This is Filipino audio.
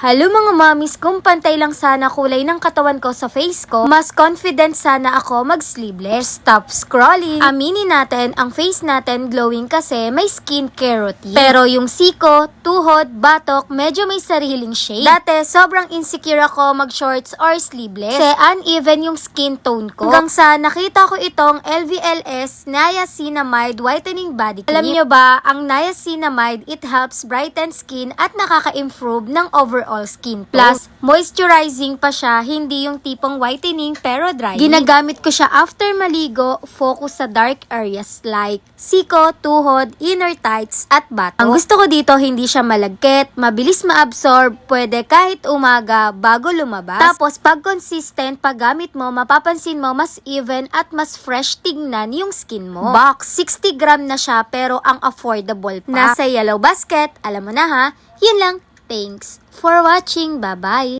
Hello mga mamis, kung pantay lang sana kulay ng katawan ko sa face ko, mas confident sana ako mag-sleeveless. Stop scrolling. Aminin natin, ang face natin glowing kasi may skincare routine. Pero yung siko, tuhod, batok, medyo may sariling shade. Dati, sobrang insecure ako mag-shorts or sleeveless. Kasi uneven yung skin tone ko. Hanggang sa nakita ko itong LVLS Niacinamide Whitening Body Cream. Alam nyo ba, ang Niacinamide, it helps brighten skin at nakaka-improve ng overall skin tone. Plus, moisturizing pa siya, hindi yung tipong whitening pero dry. Ginagamit ko siya after maligo, focus sa dark areas like siko, tuhod, inner tights, at batok. Ang gusto ko dito, hindi siya malagkit, mabilis ma-absorb, pwede kahit umaga bago lumabas. Tapos, pag consistent paggamit mo, mapapansin mo mas even at mas fresh tignan yung skin mo. Box, 60 gram na siya pero ang affordable pa. Nasa yellow basket, alam mo na ha, yun lang. Thanks for watching. Bye-bye.